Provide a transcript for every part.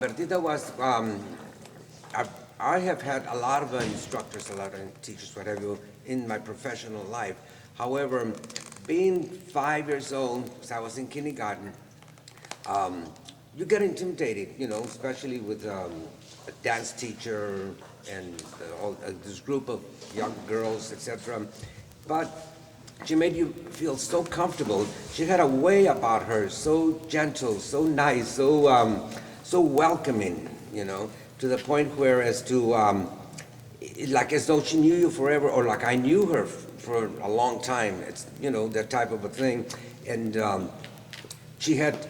Bertita was, I, I have had a lot of instructors, a lot of teachers, what have you, in my professional life. However, being 5 years old, because I was in kindergarten, you get intimidated, especially with a dance teacher and this group of young girls, etc. But she made you feel so comfortable. She had a way about her, so gentle, so nice, so welcoming, to the point where like as though she knew you forever, or like I knew her for a long time. It's, that type of a thing. And she had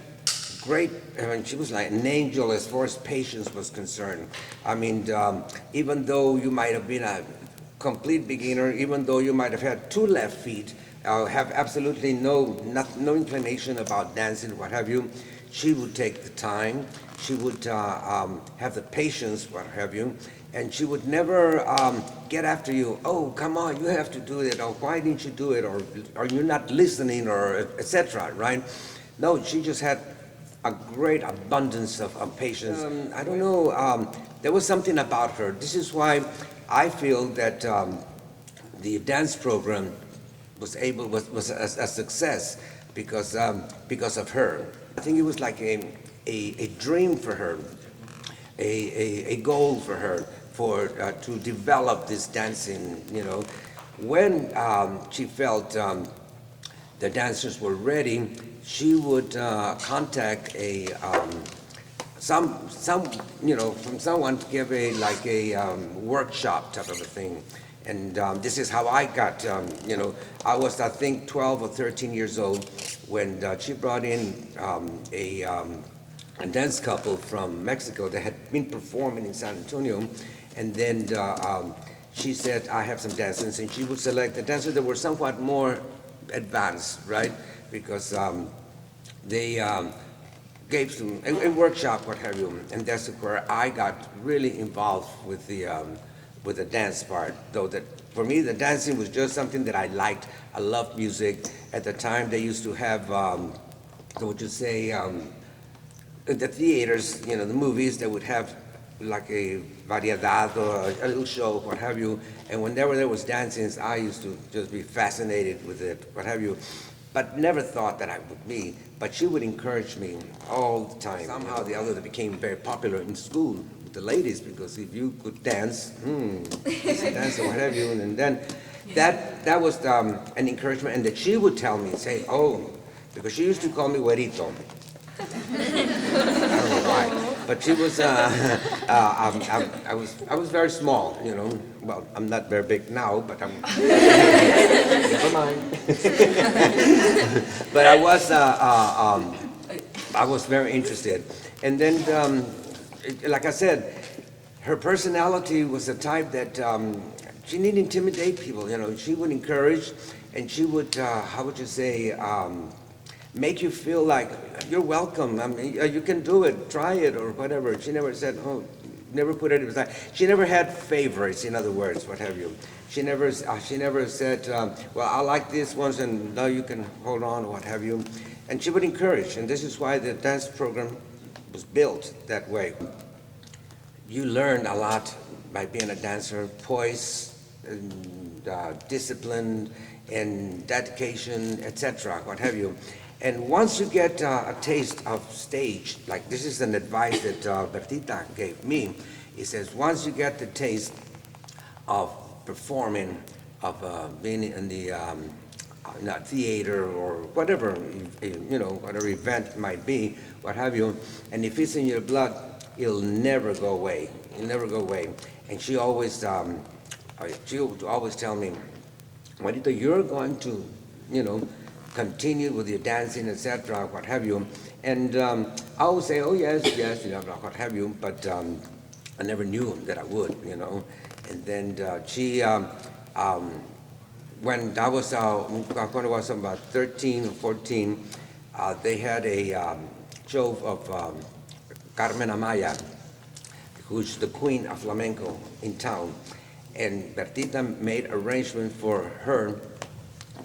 she was like an angel as far as patience was concerned. I mean, even though you might have been a complete beginner, even though you might have had two left feet, have absolutely no inclination about dancing, what have you, she would take the time, she would have the patience, what have you, and she would never get after you. Oh, come on, you have to do it, or why didn't you do it, or you're not listening, or etc. Right? No, she just had a great abundance of patience. I don't know. There was something about her. This is why I feel that the dance program was a success because of her. I think it was like a dream for her, a goal for her to develop this dancing. When she felt the dancers were ready, she would contact some from someone to give a workshop type of a thing. And this is how I got, I was, I think, 12 or 13 years old when she brought in a dance couple from Mexico that had been performing in San Antonio. And then she said, I have some dancers, and she would select the dancers that were somewhat more advanced, right? Because they gave some a workshop, what have you, and that's where I got really involved with the dance part. Though that for me, the dancing was just something that I liked. I loved music. At the time, they used to have, what you say, the theaters, the movies, they would have like a variedad or a little show, what have you. And whenever there was dancing, I used to just be fascinated with it, what have you. But never thought that I would be. But she would encourage me all the time. Somehow or the other, they became very popular in school with the ladies, because if you could dance, dance or what have you, and then that was an encouragement, and that she would tell me, say, oh, because she used to call me güerito. I don't know why, but she was. I was very small, Well, I'm not very big now, but I'm. Never mind. But I was very interested, and then, like I said, her personality was the type that she didn't intimidate people. She would encourage, and she would, how would you say? Make you feel like you're welcome. I mean, you can do it, try it, or whatever. She never said, oh, never put it aside. She never had favorites, in other words, what have you. She never said, well, I like this one, and now you can hold on, or what have you. And she would encourage, and this is why the dance program was built that way. You learn a lot by being a dancer: poise, and, discipline, and dedication, etc., what have you. And once you get a taste of stage, like this is an advice that Bertita gave me, he says, once you get the taste of performing, of being in the theater or whatever, whatever event it might be, what have you, and if it's in your blood, it'll never go away. It'll never go away. And she would always tell me, Juanito, you're going to, continue with your dancing, etc., what have you. And I would say, oh, yes, what have you, but I never knew that I would, And then when I was about 13 or 14, they had a show of Carmen Amaya, who's the queen of flamenco in town. And Bertita made arrangements for her,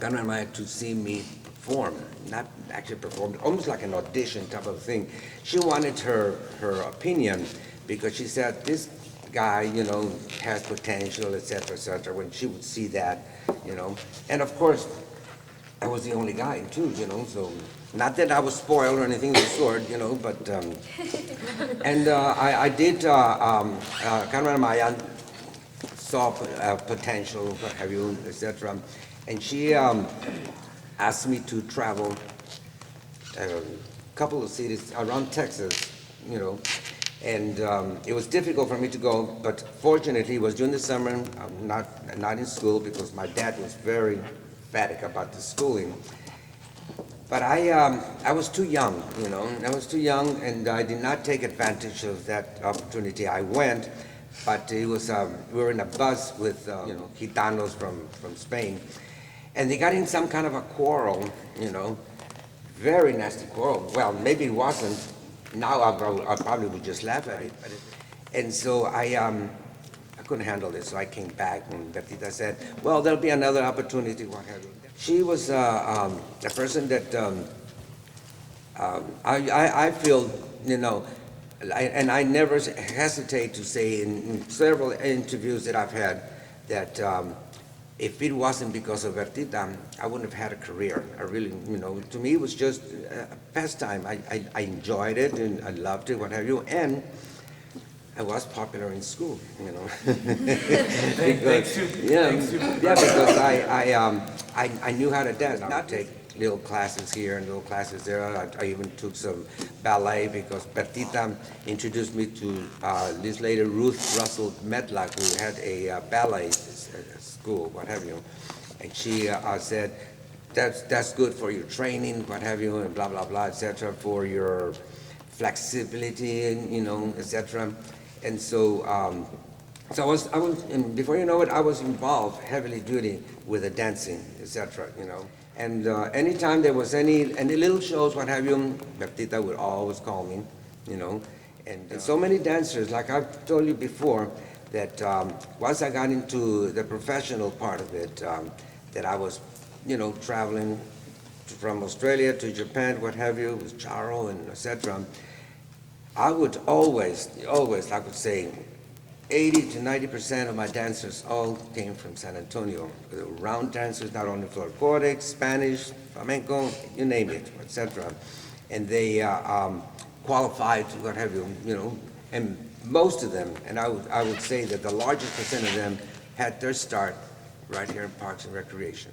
Carmen Amaya, to see me perform, not actually performed, almost like an audition type of thing. She wanted her opinion because she said this guy, has potential, et cetera, when she would see that. And of course, I was the only guy too, so not that I was spoiled or anything of the sort, but, and I did, Carmen Maya saw potential, what have you, et cetera, and she asked me to travel a couple of cities around Texas, and it was difficult for me to go, but fortunately, it was during the summer, not in school, because my dad was very emphatic about the schooling. But I was too young, I was too young, and I did not take advantage of that opportunity. I went, but it was, we were in a bus with, Gitanos from Spain, and they got in some kind of a quarrel, very nasty quarrel. Well, maybe it wasn't. Now I probably would just laugh at it. And so I couldn't handle it, so I came back, and Bertita said, well, there'll be another opportunity, what have you. She was a person that I feel, and I never hesitate to say in several interviews that I've had that if it wasn't because of Bertita, I wouldn't have had a career. I really, to me it was just a pastime. I enjoyed it and I loved it, what have you, and I was popular in school, Thanks to because I knew how to dance. I would take little classes here and little classes there. I even took some ballet because Bertita introduced me to this lady, Ruth Russell Medlock, who had a ballet school, what have you. And she said, that's good for your training, what have you, and blah, blah, blah, et cetera, for your flexibility, et cetera. And so, I was, and before you know it, I was involved heavily duty with the dancing, et cetera, And anytime there was any little shows, what have you, Bertita would always call me, And so many dancers, like I've told you before, that once I got into the professional part of it, that I was, traveling from Australia to Japan, what have you, with Charo and et cetera. I would always, I would say, 80 to 90% of my dancers all came from San Antonio. They were round dancers, not only folkloric, Spanish, flamenco, you name it, et cetera. And they qualified, what have you, and most of them, and I would say that the largest percent of them had their start right here in Parks and Recreation.